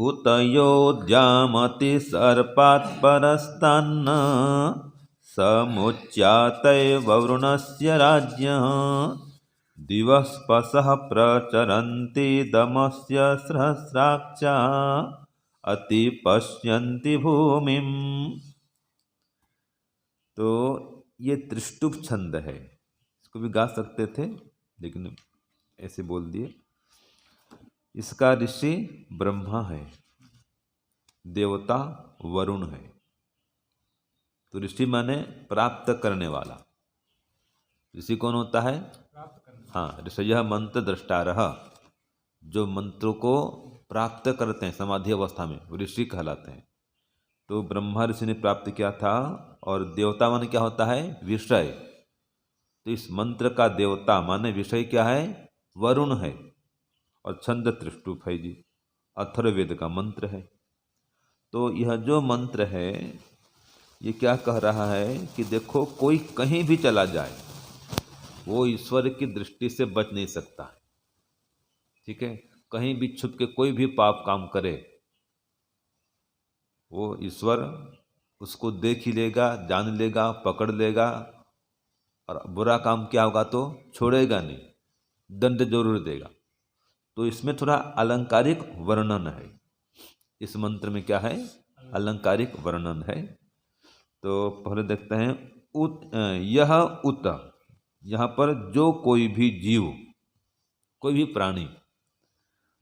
उतयोऽद्यामति सर्पात् परस्तान्न समुच्यातैर्वरुणस्य राज्ञः दिवस्पसः प्रचरन्ति दमस्य सहस्राक्षा अति पश्यन्ति भूमिम। तो ये त्रिष्टुप छंद है, इसको भी गा सकते थे लेकिन ऐसे बोल दिए। इसका ऋषि ब्रह्मा है, देवता वरुण है। तो ऋषि माने प्राप्त करने वाला। ऋषि कौन होता है? हाँ, ऋषयः मंत्र द्रष्टारः, जो मंत्रों को प्राप्त करते हैं समाधि अवस्था में, वो ऋषि कहलाते हैं। तो ब्रह्मा ऋषि ने प्राप्त किया था। और देवता माने क्या होता है? विषय। तो इस मंत्र का देवता माने विषय क्या है? वरुण है। और छंद त्रिष्टुप है जी, अथर्ववेद का मंत्र है। तो यह जो मंत्र है ये क्या कह रहा है कि देखो, कोई कहीं भी चला जाए वो ईश्वर की दृष्टि से बच नहीं सकता है। ठीक है, कहीं भी छुप के कोई भी पाप काम करे वो ईश्वर उसको देख ही लेगा, जान लेगा, पकड़ लेगा। और बुरा काम क्या होगा तो छोड़ेगा नहीं, दंड जरूर देगा। तो इसमें थोड़ा अलंकारिक वर्णन है। इस मंत्र में क्या है? अलंकारिक वर्णन है। तो पहले देखते हैं यह उत, यहाँ पर जो कोई भी जीव, कोई भी प्राणी,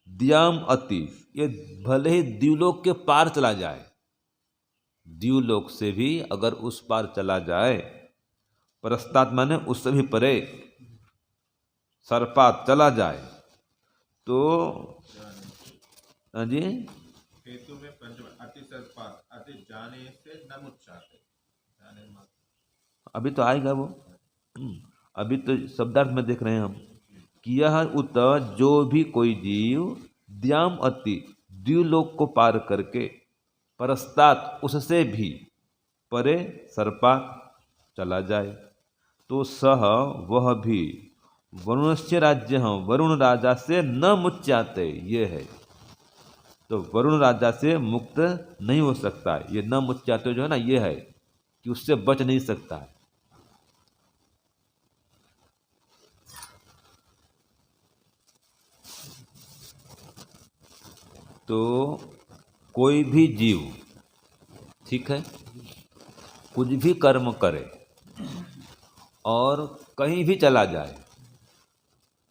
द्याम अति, ये भले ही द्युलोक के पार चला जाए, द्युलोक से भी अगर उस पार चला जाए, परस्तात माने उससे भी परे, सर्पात चला जाए तो जी हेतु में पंचम अति सर्पात अति जाने से न मुच्चाते, अभी तो आएगा वो। अभी तो शब्दार्थ में देख रहे हैं हम कि यह उत, जो भी कोई जीव द्याम अति, द्युलोक को पार करके, परस्तात उससे भी परे, सर्पात चला जाए, तो सह वह भी वरुणस्य राज्य, वरुण राजा से न मुच्याते, ये है। तो वरुण राजा से मुक्त नहीं हो सकता है। ये न मुच्याते जो है ना, ये है कि उससे बच नहीं सकता है। तो कोई भी जीव, ठीक है, कुछ भी कर्म करे और कहीं भी चला जाए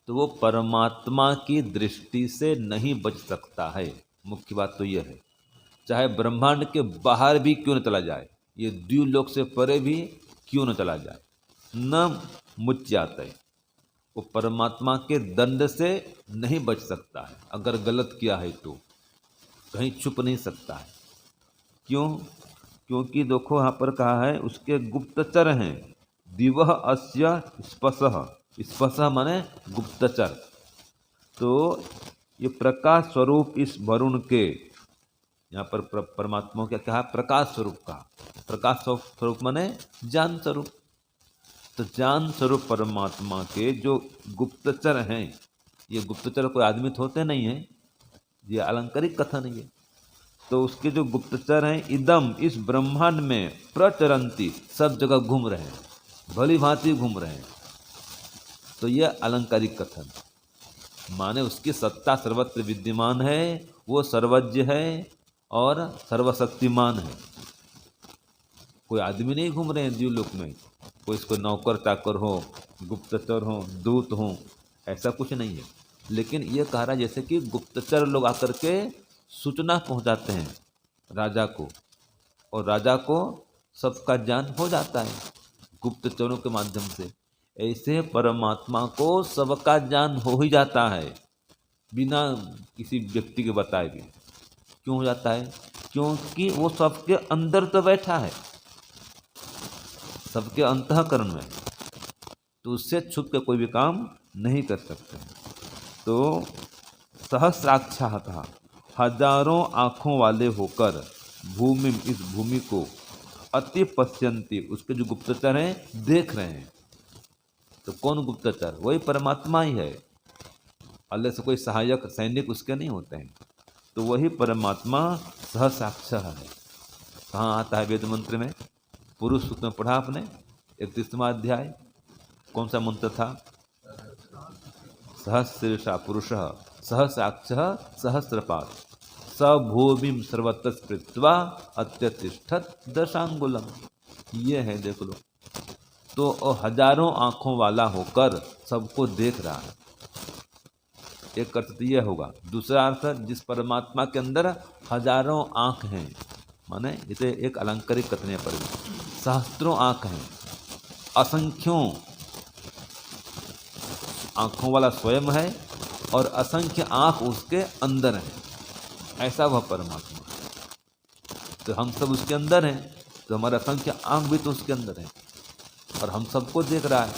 तो वो परमात्मा की दृष्टि से नहीं बच सकता है। मुख्य बात तो यह है, चाहे ब्रह्मांड के बाहर भी क्यों न चला जाए, ये द्युलोक से परे भी क्यों न चला जाए, न मुच्याते, वो परमात्मा के दंड से नहीं बच सकता है। अगर गलत किया है तो कहीं छुप नहीं सकता है। क्यों? क्योंकि देखो यहाँ पर कहा है उसके गुप्तचर हैं, दिवह अस्य स्पशः, स्पशः माने गुप्तचर। तो ये प्रकाश स्वरूप इस वरुण के, यहाँ पर परमात्मा क्या कहा? प्रकाश स्वरूप का। प्रकाश स्वरूप माने ज्ञान स्वरूप। तो ज्ञान स्वरूप परमात्मा के जो गुप्तचर हैं, ये गुप्तचर कोई आदमी तो होते नहीं है, ये अलंकारिक कथन है। तो उसके जो गुप्तचर हैं, इदम, इस ब्रह्मांड में, प्रचरंती, सब जगह घूम रहे हैं, भली भांति घूम रहे हैं। तो यह अलंकारिक कथन माने उसकी सत्ता सर्वत्र विद्यमान है, वो सर्वज्ञ है और सर्वशक्तिमान है। कोई आदमी नहीं घूम रहे हैं द्युलोक में, कोई इसको नौकर चाकर हो, गुप्तचर हो, दूत हो, ऐसा कुछ नहीं है। लेकिन ये कह रहा है जैसे कि गुप्तचर लोग आकर के सूचना पहुंचाते हैं राजा को, और राजा को सबका ज्ञान हो जाता है गुप्तचरों के माध्यम से। ऐसे परमात्मा को सबका ज्ञान हो ही जाता है बिना किसी व्यक्ति के बताए भी। क्यों हो जाता है? क्योंकि वो सबके अंदर तो बैठा है, सबके अंतःकरण में, तो उससे छुप के कोई भी काम नहीं कर सकते। तो सहस्राक्षा था, हजारों आँखों वाले होकर, भूमि, इस भूमि को, अति पश्यंती, उसके जो गुप्तचर हैं देख रहे हैं। तो कौन गुप्तचर? वही परमात्मा ही है, अल्लाह से कोई सहायक सैनिक उसके नहीं होते हैं। तो वही परमात्मा सहसाक्ष है। कहाँ आता है वेद मंत्र में? पुरुष सूक्त में पढ़ा आपने 31वां अध्याय, कौन सा मंत्र था? सहस्रशीर्षा पुरुषः सहसाक्षः सहस्रपाद स भूमिं सर्वतः स्पृत्वा अत्यतिष्ठत् दशांगुलम। ये है, देख लो। तो हजारों आंखों वाला होकर सबको देख रहा है, एक अर्थ तो यह होगा। दूसरा अर्थ, जिस परमात्मा के अंदर हजारों आंख हैं, माने इसे एक अलंकारिक कथन पर सहस्त्रों आंख हैं, असंख्यों आंखों वाला स्वयं है और असंख्य आंख उसके अंदर है, ऐसा वह परमात्मा है। तो हम सब उसके अंदर हैं, तो हमारा असंख्य आंख भी तो उसके अंदर है और हम सबको देख रहा है,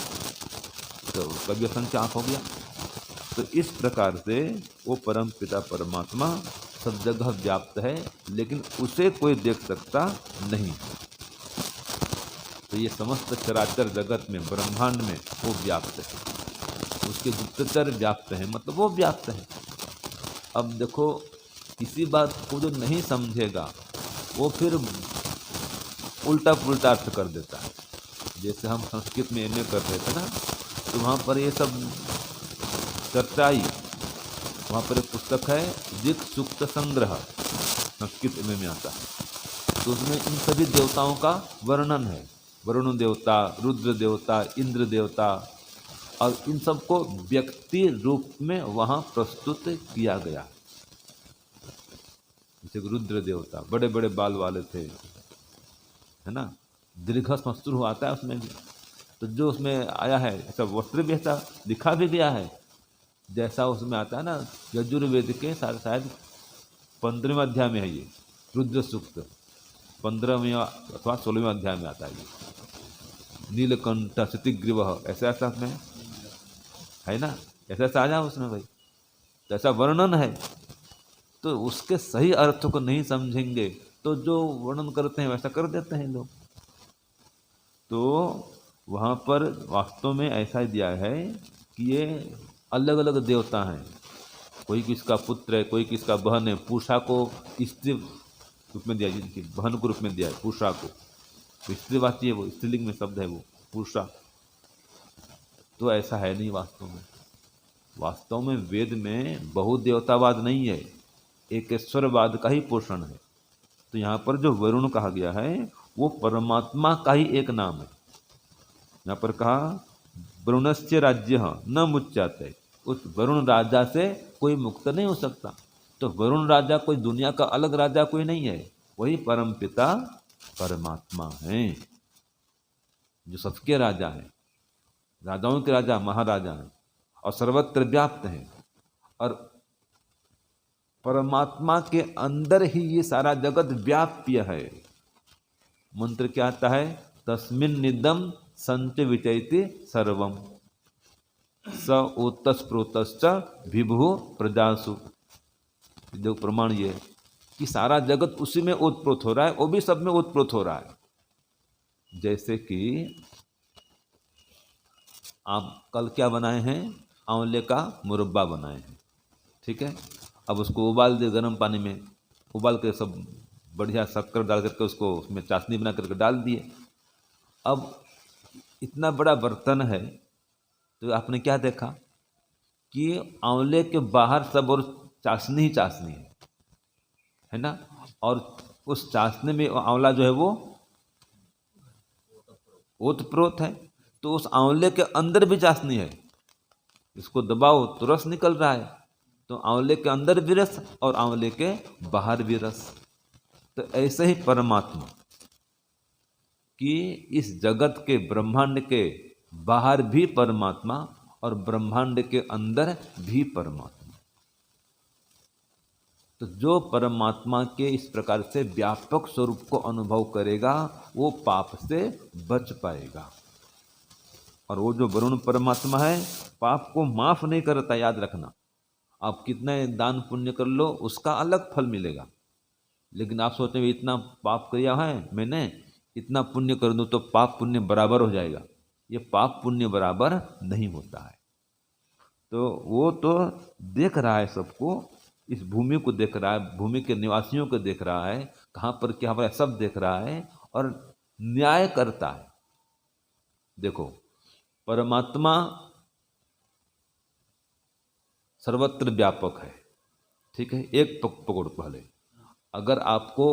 तो उसका भी असंख्य आंख हो गया। तो इस प्रकार से वो परम पिता परमात्मा सब जगह व्याप्त है, लेकिन उसे कोई देख सकता नहीं। तो ये समस्त चराचर जगत में, ब्रह्मांड में वो व्याप्त है, उसके गुप्तचर व्याप्त है, मतलब वो व्याप्त है। अब देखो, किसी बात को जो नहीं समझेगा वो फिर उल्टा पुल्टा अर्थ कर देता है। जैसे हम संस्कृत में एमए कर रहे थे ना, तो वहाँ पर ये सब चर्चा आई। वहाँ पर एक पुस्तक है दिक् सूक्त संग्रह, संस्कृत एमए में आता है। तो उसमें इन सभी देवताओं का वर्णन है, वरुण देवता, रुद्र देवता, इंद्र देवता, और इन सबको व्यक्ति रूप में वहाँ प्रस्तुत किया गया। जैसे रुद्र देवता बड़े बड़े बाल वाले थे, है ना, दीर्घ श्मश्रु आता है उसमें भी। तो जो उसमें आया है ऐसा वस्त्र भी ऐसा लिखा भी गया है, जैसा उसमें आता है ना यजुर्वेद के शायद 15वें अध्याय में है ये रुद्र सूक्त, 15वें अथवा 16वें अध्याय में आता है ये नीलकंठ क्षतिग्रीव, ऐसा ऐसा उसमें है ना, ऐसा ऐसा आया उसमें भाई, तो ऐसा वर्णन है। तो उसके सही अर्थों को नहीं समझेंगे तो जो वर्णन करते हैं वैसा कर देते हैं लोग। तो वहाँ पर वास्तव में ऐसा ही दिया है कि ये अलग अलग देवता हैं, कोई किसका पुत्र है, कोई किसका बहन है। पूषा को स्त्री रूप में दिया, जिनकी बहन को रूप में दिया है पूषा को, तो स्त्रीवाची है वो, स्त्रीलिंग में शब्द है वो पूषा। तो ऐसा है नहीं वास्तव में। वास्तव में वेद में बहुदेवतावाद नहीं है, एकेश्वरवाद का ही पोषण है। तो यहाँ पर जो वरुण कहा गया है वो परमात्मा का ही एक नाम है। यहाँ पर कहा वरुणस्य राज्य न मुच्यते, उस वरुण राजा से कोई मुक्त नहीं हो सकता। तो वरुण राजा कोई दुनिया का अलग राजा कोई नहीं है, वही परम पिता परमात्मा है, जो सबके राजा है, राजाओं के राजा, महाराजा हैं और सर्वत्र व्याप्त हैं। और परमात्मा के अंदर ही ये सारा जगत व्याप्य है। मंत्र क्या आता है? तस्मिन् निदम संच विचैति सर्वम स ओतस्प्रोतश्च विभु प्रजासु। जो प्रमाण ये कि सारा जगत उसी में ओतप्रोत हो रहा है, वो भी सब में ओतप्रोत हो रहा है। जैसे कि आप कल क्या बनाए हैं? आंवले का मुरब्बा बनाए हैं, ठीक है। अब उसको उबाल दे गर्म पानी में, उबाल के सब बढ़िया शक्कर डाल करके उसको उसमें चाशनी बना करके डाल दिए। अब इतना बड़ा बर्तन है, तो आपने क्या देखा कि आंवले के बाहर सब और चाशनी ही चाशनी है ना, और उस चाशनी में आंवला जो है वो ओतप्रोत है। तो उस आंवले के अंदर भी चाशनी है, इसको दबाओ तो रस निकल रहा है। तो आंवले के अंदर भी रस और आंवले के बाहर भी रस। तो ऐसे ही परमात्मा कि इस जगत के, ब्रह्मांड के बाहर भी परमात्मा और ब्रह्मांड के अंदर भी परमात्मा। तो जो परमात्मा के इस प्रकार से व्यापक स्वरूप को अनुभव करेगा वो पाप से बच पाएगा। और वो जो वरुण परमात्मा है पाप को माफ नहीं करता, याद रखना। आप कितने दान पुण्य कर लो उसका अलग फल मिलेगा, लेकिन आप सोचते हैं इतना पाप किया है मैंने, इतना पुण्य कर दूं तो पाप पुण्य बराबर हो जाएगा। ये पाप पुण्य बराबर नहीं होता है। तो वो तो देख रहा है सबको, इस भूमि को देख रहा है, भूमि के निवासियों को देख रहा है, कहाँ पर क्या हो रहा है सब देख रहा है और न्याय करता है। देखो, परमात्मा सर्वत्र व्यापक है, ठीक है। एक पकड़ो पहले, अगर आपको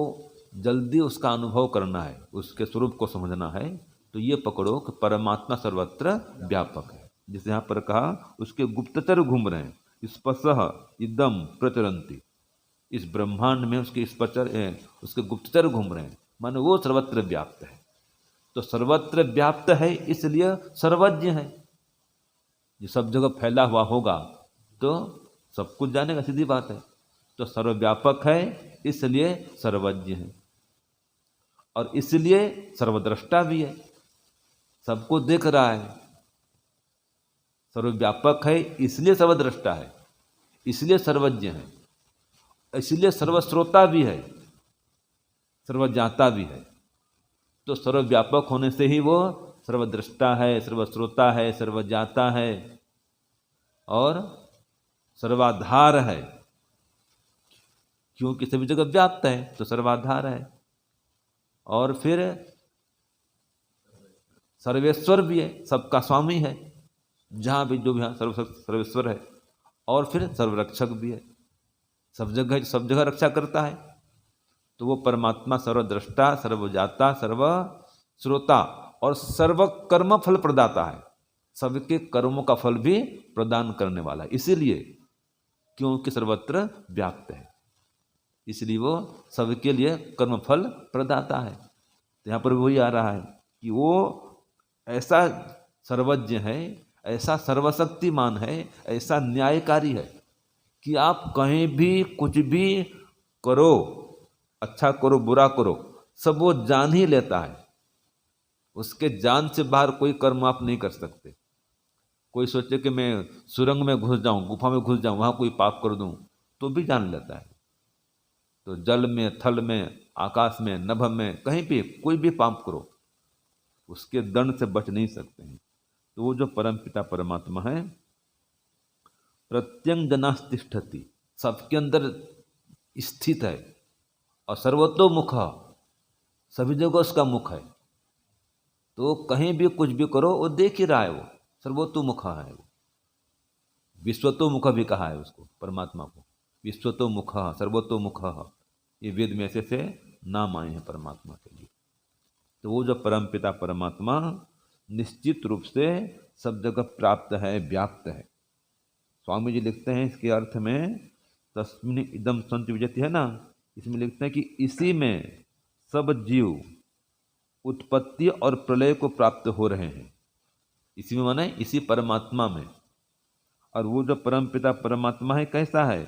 जल्दी उसका अनुभव करना है, उसके स्वरूप को समझना है, तो ये पकड़ो कि परमात्मा सर्वत्र व्यापक है। जिसे यहाँ पर कहा उसके गुप्तचर घूम रहे हैं, स्पशः इदम प्रचरंती, इस ब्रह्मांड में उसके स्पचर उसके गुप्तचर घूम रहे हैं, माने वो सर्वत्र व्याप्त है। तो सर्वत्र व्याप्त है इसलिए सर्वज्ञ है। ये सब जगह फैला हुआ होगा तो सब कुछ जानेगा, सीधी बात है। तो सर्वव्यापक है इसलिए सर्वज्ञ है, और इसलिए सर्वद्रष्टा भी है, सबको देख रहा है। सर्वव्यापक है इसलिए सर्वद्रष्टा है, इसलिए सर्वज्ञ है, इसलिए सर्वश्रोता भी है, सर्वज्ञाता भी है। तो सर्वव्यापक होने से ही वो सर्वद्रष्टा है, सर्वश्रोता है, सर्वज्ञाता है और सर्वाधार है। क्योंकि सभी जगह व्याप्त है तो सर्वाधार है। और फिर सर्वेश्वर भी है, सबका स्वामी है, जहाँ भी जो भी हाँ सर्वेश्वर है। और फिर सर्वरक्षक भी है, सब जगह रक्षा करता है। तो वो परमात्मा सर्वद्रष्टा, सर्वज्ञाता, सर्वश्रोता और सर्वकर्म फल प्रदाता है, सबके कर्मों का फल भी प्रदान करने वाला है। इसीलिए क्योंकि सर्वत्र व्याप्त है, इसलिए वो सबके लिए कर्म फल प्रदाता है। तो यहाँ पर वही आ रहा है कि वो ऐसा सर्वज्ञ है, ऐसा सर्वशक्तिमान है, ऐसा न्यायकारी है कि आप कहीं भी कुछ भी करो, अच्छा करो बुरा करो, सब वो जान ही लेता है। उसके जान से बाहर कोई कर्म आप नहीं कर सकते। कोई सोचे कि मैं सुरंग में घुस जाऊं, गुफा में घुस जाऊं, वहां कोई पाप कर दूं, तो भी जान लेता है। तो जल में, थल में, आकाश में, नभ में, कहीं भी कोई भी पाप करो, उसके दंड से बच नहीं सकते हैं। तो वो जो परम पिता परमात्मा है, प्रत्यंगनास्तिष्ठति, सबके अंदर स्थित है और सर्वतोमुख, सभी जगह उसका मुख है। तो कहीं भी कुछ भी करो वो देख ही रहा है, वो सर्वतोमुख है। वो विश्वतोमुख भी कहा है उसको, परमात्मा को विश्वतोमुख, सर्वतोमुख, ये वेद में ऐसे से नाम आए हैं परमात्मा के लिए। तो वो जो परम पिता परमात्मा निश्चित रूप से सब जगह प्राप्त है, व्याप्त है। स्वामी जी लिखते हैं इसके अर्थ में, तस्मिन् इदं संच विजयति है ना, इसमें लिखते हैं कि इसी में सब जीव उत्पत्ति और प्रलय को प्राप्त हो रहे हैं। इसी में माने इसी परमात्मा में। और वो जो परम पिता परमात्मा है कैसा है,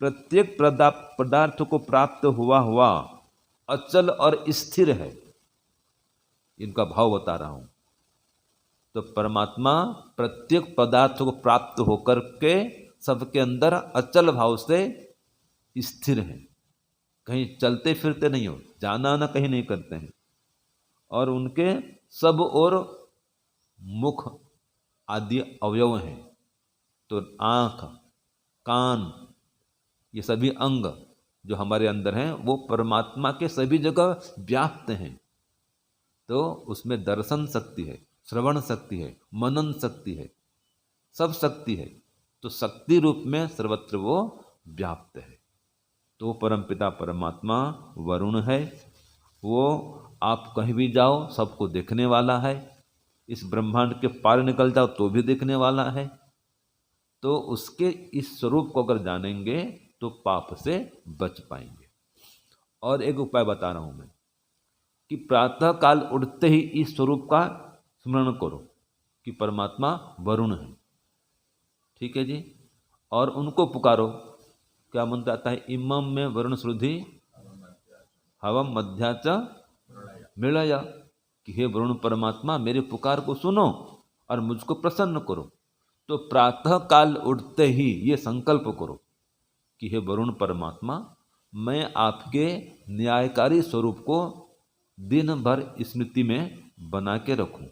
प्रत्येक पदार्थ को प्राप्त हुआ हुआ अचल और स्थिर है। इनका भाव बता रहा हूं। तो परमात्मा प्रत्येक पदार्थ को प्राप्त होकर के सबके अंदर अचल भाव से स्थिर है, कहीं चलते फिरते नहीं हो, जाना आना कहीं नहीं करते हैं। और उनके सब और मुख आदि अवयव हैं। तो आँख, कान, ये सभी अंग जो हमारे अंदर हैं वो परमात्मा के सभी जगह व्याप्त हैं। तो उसमें दर्शन शक्ति है, श्रवण शक्ति है, मनन शक्ति है, सब शक्ति है। तो शक्ति रूप में सर्वत्र वो व्याप्त है। तो परम पिता परमात्मा वरुण है, वो आप कहीं भी जाओ सबको देखने वाला है। इस ब्रह्मांड के पार निकल जाओ तो भी देखने वाला है। तो उसके इस स्वरूप को अगर जानेंगे तो पाप से बच पाएंगे। और एक उपाय बता रहा हूं मैं कि प्रातः काल उठते ही इस स्वरूप का स्मरण करो कि परमात्मा वरुण है, ठीक है जी। और उनको पुकारो, क्या मंत्र आता है, इमम में वरुण श्रुधि हवम मध्याच मिलया, कि हे वरुण परमात्मा मेरे पुकार को सुनो और मुझको प्रसन्न करो। तो प्रातः काल उठते ही ये संकल्प करो कि हे वरुण परमात्मा, मैं आपके न्यायकारी स्वरूप को दिन भर स्मृति में बना के रखूं,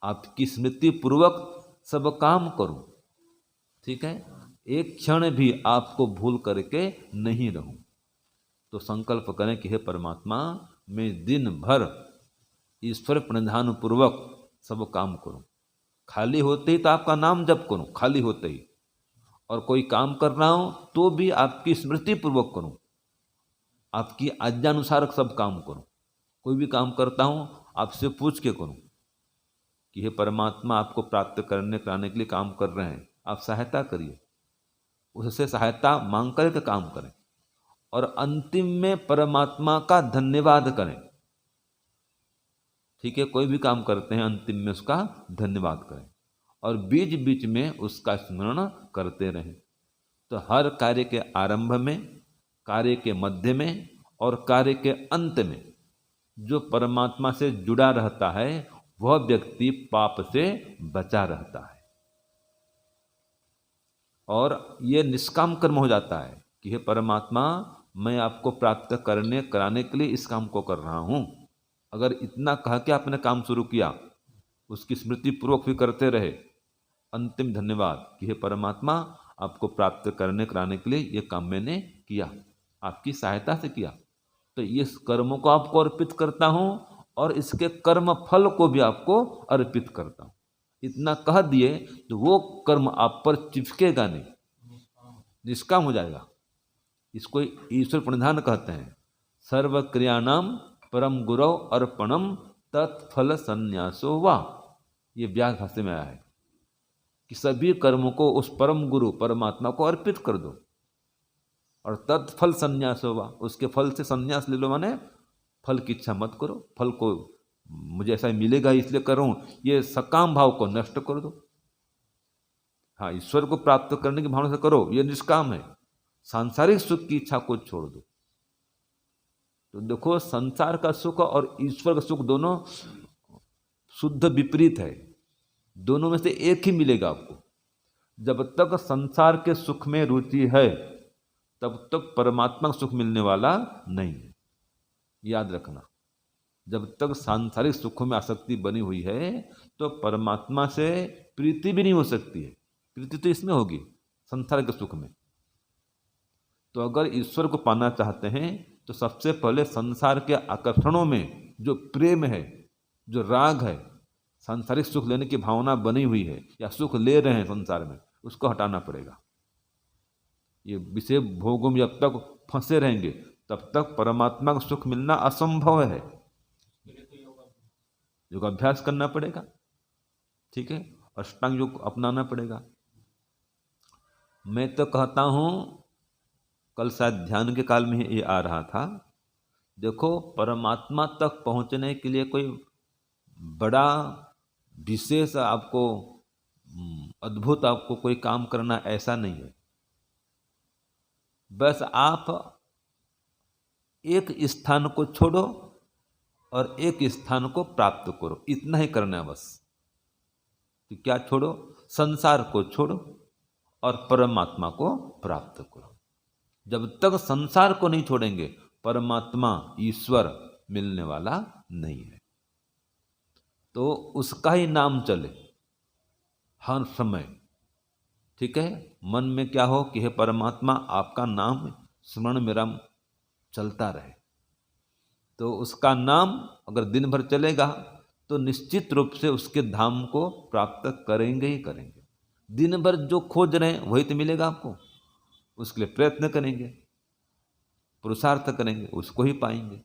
आपकी स्मृति पूर्वक सब काम करूं, ठीक है। एक क्षण भी आपको भूल करके नहीं रहूं। तो संकल्प करें कि हे परमात्मा, मैं दिन भर ईश्वर प्रणिधान पूर्वक सब काम करूं। खाली होते ही तो आपका नाम जप करूं, खाली होते ही। और कोई काम कर रहा हूं तो भी आपकी स्मृति पूर्वक करूं, आपकी आज्ञानुसार सब काम करूं। कोई भी काम करता हूं आपसे पूछ के करूं कि हे परमात्मा, आपको प्राप्त करने कराने के लिए काम कर रहे हैं, आप सहायता करिए। उससे सहायता मांग करके काम करें और अंतिम में परमात्मा का धन्यवाद करें। ठीक है, कोई भी काम करते हैं अंतिम में उसका धन्यवाद करें और बीच बीच में उसका स्मरण करते रहें। तो हर कार्य के आरंभ में, कार्य के मध्य में और कार्य के अंत में जो परमात्मा से जुड़ा रहता है वह व्यक्ति पाप से बचा रहता है। और ये निष्काम कर्म हो जाता है कि हे परमात्मा, मैं आपको प्राप्त करने कराने के लिए इस काम को कर रहा हूँ। अगर इतना कह के आपने काम शुरू किया, उसकी स्मृति पूर्वक भी करते रहे, अंतिम धन्यवाद कि हे परमात्मा, आपको प्राप्त करने कराने के लिए ये काम मैंने किया, आपकी सहायता से किया, तो इस कर्मों को आपको अर्पित करता हूँ और इसके कर्म फल को भी आपको अर्पित करता हूँ। इतना कह दिए तो वो कर्म आप पर चिपकेगा नहीं, निष्काम हो जाएगा। इसको ईश्वर प्रणिधान कहते हैं। सर्व क्रियाणाम परम गुरौ अर्पणम तत्फल संन्यासो वा। ये व्यास भाष्य में आया है कि सभी कर्मों को उस परम गुरु परमात्मा को अर्पित कर दो और तत्फल संन्यासो वा, उसके फल से संन्यास ले लो। माने फल की इच्छा मत करो, फल को मुझे ऐसा मिलेगा इसलिए करूं, ये सकाम भाव को नष्ट कर दो। हाँ, ईश्वर को प्राप्त करने की भावना से करो, ये निष्काम है। सांसारिक सुख की इच्छा को छोड़ दो। तो देखो, संसार का सुख और ईश्वर का सुख दोनों शुद्ध विपरीत है, दोनों में से एक ही मिलेगा आपको। जब तक संसार के सुख में रुचि है तब तक परमात्मा का सुख मिलने वाला नहीं है, याद रखना। जब तक सांसारिक सुखों में आसक्ति बनी हुई है तो परमात्मा से प्रीति भी नहीं हो सकती है। प्रीति तो इसमें होगी, संसार के सुख में। तो अगर ईश्वर को पाना चाहते हैं तो सबसे पहले संसार के आकर्षणों में जो प्रेम है, जो राग है, सांसारिक सुख लेने की भावना बनी हुई है या सुख ले रहे हैं संसार में, उसको हटाना पड़ेगा। ये विषय भोगों में जब तक फंसे रहेंगे तब तक परमात्मा का सुख मिलना असंभव है। योगाभ्यास करना पड़ेगा, ठीक है, अष्टांग योग अपनाना पड़ेगा। मैं तो कहता हूँ, कल शायद ध्यान के काल में ये आ रहा था, देखो परमात्मा तक पहुँचने के लिए कोई बड़ा विशेष आपको अद्भुत आपको कोई काम करना ऐसा नहीं है। बस आप एक स्थान को छोड़ो और एक स्थान को प्राप्त करो, इतना ही करना है बस। तो क्या छोड़ो? संसार को छोड़ो और परमात्मा को प्राप्त करो। जब तक संसार को नहीं छोड़ेंगे परमात्मा ईश्वर मिलने वाला नहीं है। तो उसका ही नाम चले हर समय, ठीक है। मन में क्या हो कि हे परमात्मा, आपका नाम स्मरण मेरा चलता रहे। तो उसका नाम अगर दिन भर चलेगा तो निश्चित रूप से उसके धाम को प्राप्त करेंगे ही करेंगे। दिन भर जो खोज रहे हैं वही तो मिलेगा आपको, उसके लिए प्रयत्न करेंगे, पुरुषार्थ करेंगे, उसको ही पाएंगे।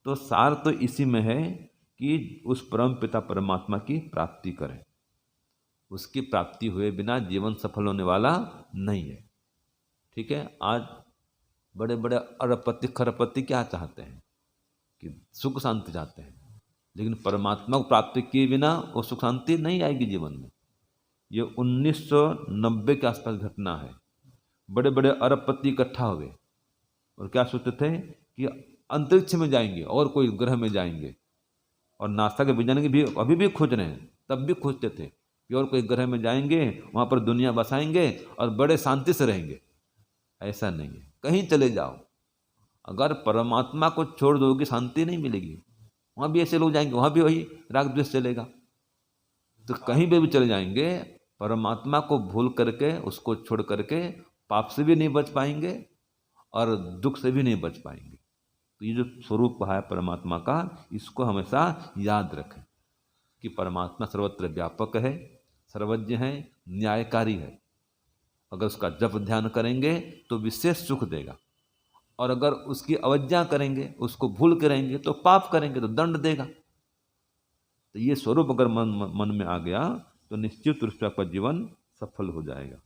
तो सार तो इसी में है कि उस परम पिता परमात्मा की प्राप्ति करें। उसकी प्राप्ति हुए बिना जीवन सफल होने वाला नहीं है, ठीक है। आज बड़े बड़े अरबपति खरबपति क्या चाहते हैं कि सुख शांति चाहते हैं, लेकिन परमात्मा को प्राप्ति किए बिना वो सुख शांति नहीं आएगी जीवन में। ये 1990 के आसपास घटना है। बड़े बड़े अरबपति इकट्ठा हुए और क्या सोचते थे कि अंतरिक्ष में जाएंगे और कोई ग्रह में जाएंगे, और नासा के वैज्ञानिक भी अभी भी खोज रहे हैं, तब भी खोजते थे कि और कोई ग्रह में जाएंगे, वहाँ पर दुनिया बसाएंगे और बड़े शांति से रहेंगे। ऐसा नहीं है, कहीं चले जाओ, अगर परमात्मा को छोड़ दोगे शांति नहीं मिलेगी। वहाँ भी ऐसे लोग जाएंगे, वहाँ भी वही राग द्वेष चलेगा। तो कहीं पे भी चले जाएंगे, परमात्मा को भूल करके, उसको छोड़ करके पाप से भी नहीं बच पाएंगे और दुख से भी नहीं बच पाएंगे। तो ये जो स्वरूप है परमात्मा का, इसको हमेशा याद रखें कि परमात्मा सर्वत्र व्यापक है, सर्वज्ञ है, न्यायकारी है। अगर उसका जप ध्यान करेंगे तो विशेष सुख देगा, और अगर उसकी अवज्ञा करेंगे, उसको भूल करेंगे तो पाप करेंगे तो दंड देगा। तो ये स्वरूप अगर मन में आ गया तो निश्चित रूप से आपका जीवन सफल हो जाएगा।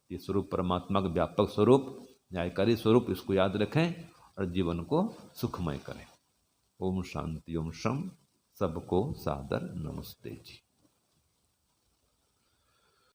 ये स्वरूप परमात्मा का व्यापक स्वरूप, न्यायकारी स्वरूप, इसको याद रखें और जीवन को सुखमय करें। ओम शांति, ओम शम। सबको सादर नमस्ते जी।